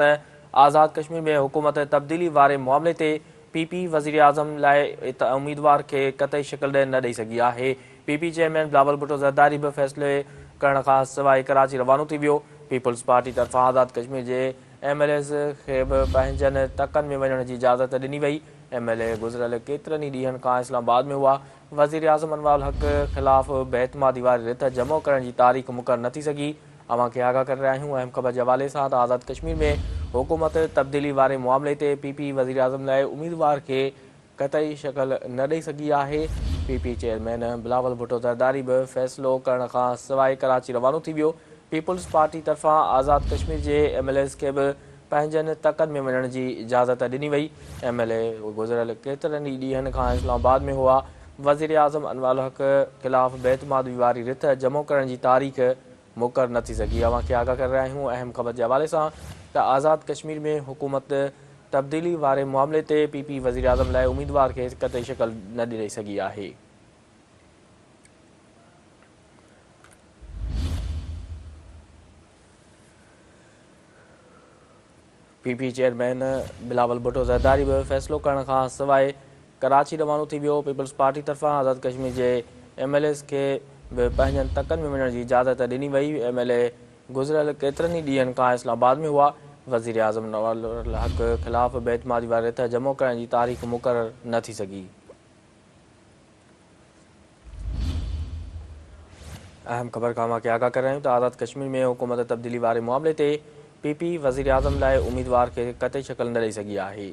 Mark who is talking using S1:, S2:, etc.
S1: त आज़ाद कश्मीर में हुकूमत तब्दीली वारे मामले ते पीपी वज़ीर आज़म लाइ उम्मीदवार खे कतई शिकल न ॾेई सघी आहे। पीपी चेयरमैन बिलावल भुट्टो ज़रदारी बि फ़ैसिले करण खां सवाइ कराची रवानो थी वियो। पीपल्स पार्टी तरफ़ां आज़ाद कश्मीर जे MLAs खे बि पंहिंजनि तकनि में वञण जी इजाज़त ॾिनी वई। MLA गुज़िरियल केतिरनि ई ॾींहंनि खां इस्लामाबाद में हुआ। वज़ीर आज़म अनवर हक़ ख़िलाफ़ बेतमादी वारी रिथ जमो करण जी तारीख़ मुक़ररु न थी सघी। अवां खे आगाह करे रहिया आहियूं अहम ख़बर जे हवाले सां त आज़ाद कश्मीर में हुकूमत तब्दीली वारे मामले ते पीपी वज़ीर आज़म लाइ उम्मीदवार खे कतई शिकल न ॾेई सघी आहे। पीपी चेयरमैन बिलावल भुट्टो ज़रदारी बि फ़ैसिलो करण खां सवाइ कराची रवानो थी वियो। पीपल्स पार्टी तरफ़ां आज़ाद कश्मीर जे MLAs खे बि पंहिंजनि तकनि में वञण जी इजाज़त ॾिनी वई। MLA गुज़िरियल केतिरनि ई ॾींहंनि खां इस्लामाबाद में हुआ। वज़ीर आज़म अनवर हक़ ख़िलाफ़ बेतमादी वारी रिथ जमो करण जी तारीख़ मुक़ररु न थी सघी। अवां खे आगाह करे रहिया आहियूं अहम ख़बर जे हवाले सां त आज़ाद कश्मीर में हुकूमत तब्दीली वारे मामले ते पीपी वज़ीर आज़म लाइ उम्मीदवार खे कतई शिकल न ॾेई सघी आहे। पीपी चेयरमैन बिलावल भुट्टो ज़रदारी बि फ़ैसिलो करण खां सवाइ कराची रवानो थी वियो। पीपल्स पार्टी तरफ़ां आज़ाद कश्मीर जे MLAs खे बि पंहिंजनि तकनि में वञण जी इजाज़त ॾिनी वई। MLA गुज़िरियल केतिरनि ई ॾींहंनि खां इस्लामाबाद में हुआ। वज़ीर आज़म अनवर हक़ ख़िलाफ़ बेतमादी वारी रिथ जमो करण जी तारीख़ मुक़ररु न थी सघी। अहम ख़बर खां अवां खे आगाह करे रहिया आहियूं त आज़ाद कश्मीर में हुकूमत तब्दीली वारे मामले ते पीपी वज़ीर आज़म लाइ उम्मीदवार खे कतई शिकल न ॾेई सघी आहे।